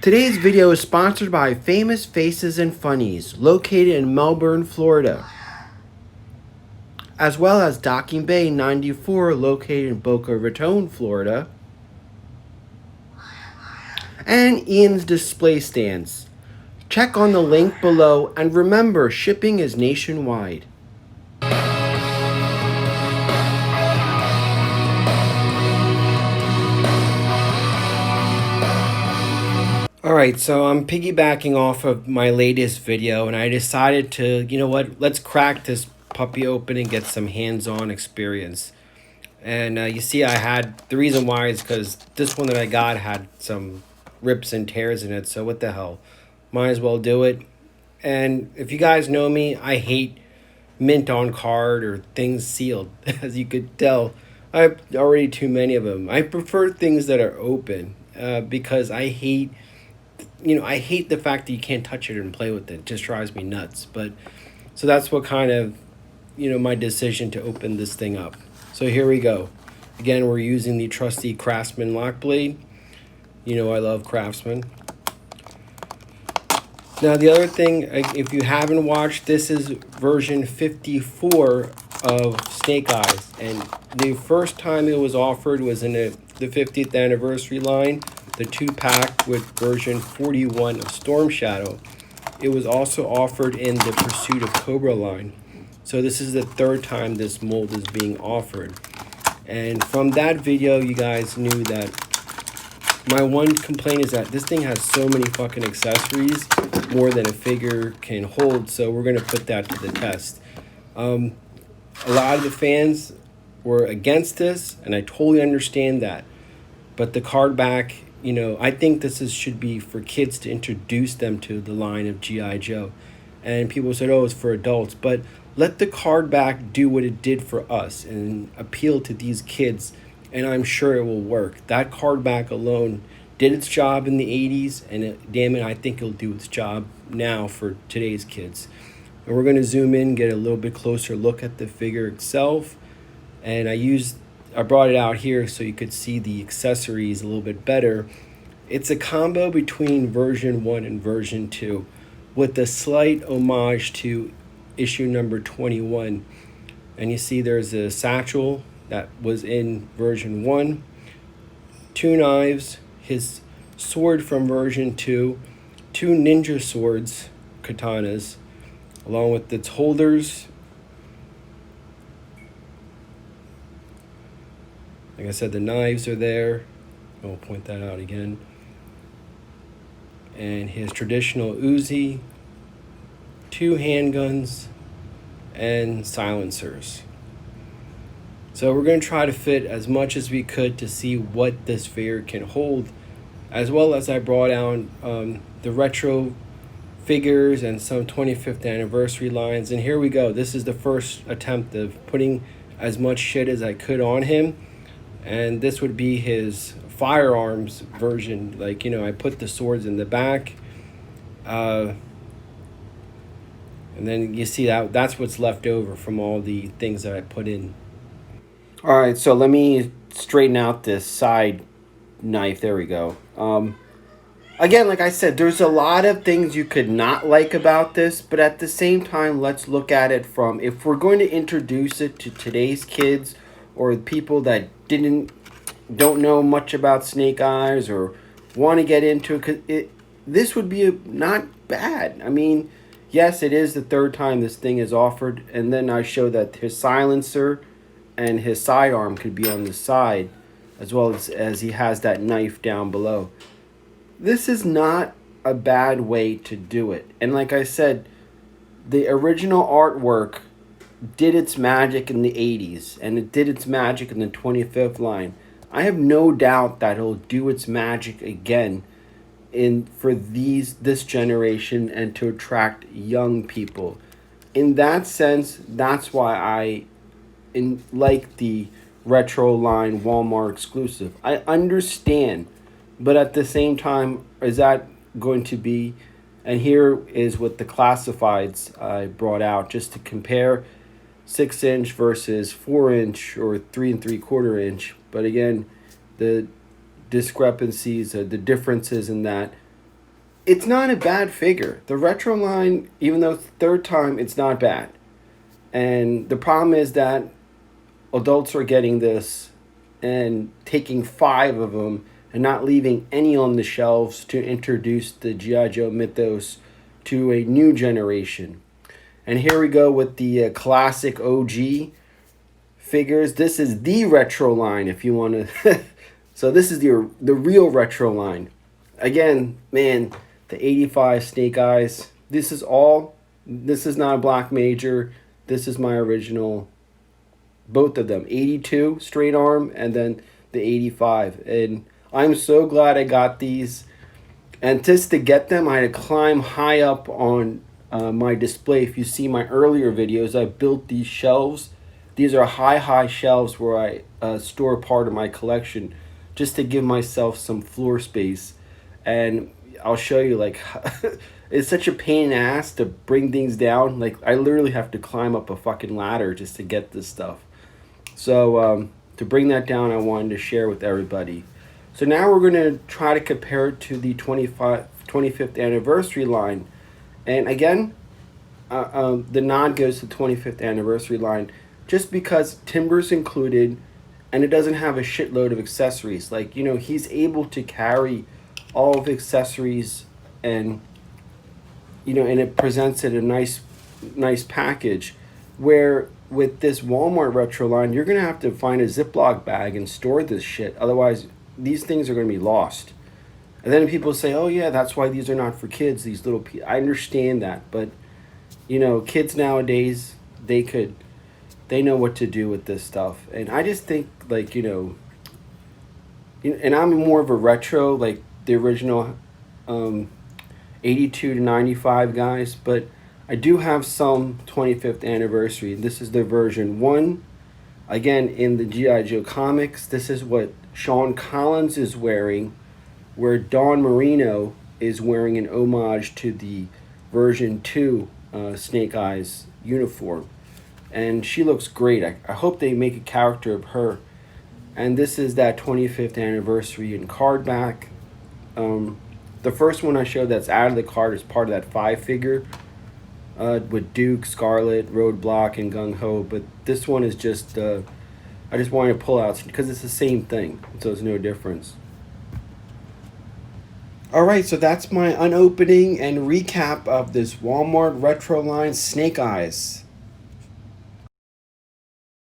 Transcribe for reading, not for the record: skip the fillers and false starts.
Today's video is sponsored by Famous Faces and Funnies, located in Melbourne, Florida, as well as Docking Bay 94, located in Boca Raton, Florida, and Ian's Display Stands. Check on the link below, and remember, shipping is nationwide. Alright, so I'm piggybacking off of my latest video, and I decided to, you know what, let's crack this puppy open and get some hands-on experience. And you see the reason why is because this one that I got had some rips and tears in it, so what the hell, might as well do it. And if you guys know me, I hate mint on card or things sealed. As you could tell, I have already too many of them. I prefer things that are open because I hate the fact that you can't touch it and play with it. It just drives me nuts. But so that's what kind of, my decision to open this thing up. So here we go. Again, we're using the trusty Craftsman lock blade. I love Craftsman. Now the other thing, if you haven't watched, this is version 54 of SnakeEyes, and the first time it was offered was in the 50th anniversary line, the 2-pack with version 41 of Storm Shadow. It was also offered in the Pursuit of Cobra line. So this is the third time this mold is being offered. And from that video, you guys knew that my one complaint is that this thing has so many fucking accessories, more than a figure can hold, so we're going to put that to the test. A lot of the fans were against this, and I totally understand that. But the card back, I think this should be for kids to introduce them to the line of G.I. Joe. And people said, oh, it's for adults. But let the card back do what it did for us and appeal to these kids, and I'm sure it will work. That card back alone did its job in the 80s, and damn it, I think it'll do its job now for today's kids. And we're going to zoom in, get a little bit closer look at the figure itself. And I brought it out here so you could see the accessories a little bit better. It's a combo between version 1 and version 2 with a slight homage to issue number 21. And you see there's a satchel that was in version 1, 2 knives, his sword from version 2, 2 ninja swords, katanas, along with its holders. Like I said, the knives are there. I'll point that out again. And his traditional Uzi, 2 handguns, and silencers. So we're going to try to fit as much as we could to see what this figure can hold, as well as I brought out the retro figures and some 25th anniversary lines. And here we go. This is the first attempt of putting as much shit as I could on him. And this would be his firearms version. I put the swords in the back. And then you see that's what's left over from all the things that I put in. Alright, so let me straighten out this side knife. There we go. Again, like I said, there's a lot of things you could not like about this, but at the same time, let's look at it from, if we're going to introduce it to today's kids or people that don't know much about Snake Eyes or want to get into it, 'cause this would be not bad. I mean, yes, it is the third time this thing is offered, and then I show that his silencer and his sidearm could be on the side, as well as he has that knife down below. This is not a bad way to do it. And like I said, the original artwork did its magic in the 80s, and it did its magic in the 25th line. I have no doubt that it'll do its magic again for this generation and to attract young people. In that sense, that's why I like the retro line Walmart exclusive. I understand, but at the same time, is that going to be, and here is what the classifieds I brought out just to compare 6-inch versus 4-inch or 3 3/4 inch. But again, the discrepancies, the differences in that it's not a bad figure. The retro line, even though it's the third time, it's not bad. And the problem is that adults are getting this and taking 5 of them and not leaving any on the shelves to introduce the G.I. Joe mythos to a new generation. And here we go with the classic OG figures. This is the retro line if you want to. So this is the real retro line. Again, man, the 85 Snake Eyes. This is not a black major. This is my original, both of them. 82 straight arm and then the 85. And I'm so glad I got these. And just to get them, I had to climb high up on my display. If you see my earlier videos, I built these shelves. These are high shelves where I store part of my collection just to give myself some floor space. And I'll show you, like, it's such a pain in the ass to bring things down. Like, I literally have to climb up a fucking ladder just to get this stuff. So to bring that down, I wanted to share with everybody. So now we're going to try to compare it to the 25th anniversary line. And again, the nod goes to the 25th anniversary line just because timber's included and it doesn't have a shitload of accessories. Like, you know, he's able to carry all of the accessories and, you know, and it presents it a nice package. Where with this Walmart retro line, you're going to have to find a Ziploc bag and store this shit. Otherwise, these things are going to be lost. And then people say, oh yeah, that's why these are not for kids, these little I understand that, but you know, kids nowadays, they know what to do with this stuff. And I just think, like, you know, and I'm more of a retro, like the original 82 to 95 guys, but I do have some 25th anniversary. This is the version 1. Again, in the G.I. Joe comics, this is what Sean Collins is wearing, where Dawn Marino is wearing an homage to the version 2 Snake Eyes uniform. And she looks great. I hope they make a character of her. And this is that 25th anniversary in card back. The first one I showed that's out of the card is part of that 5 figure with Duke, Scarlet, Roadblock, and Gung Ho. But this one is just, I just wanted to pull out because it's the same thing. So there's no difference. Alright, so that's my unopening and recap of this Walmart retro line Snake Eyes.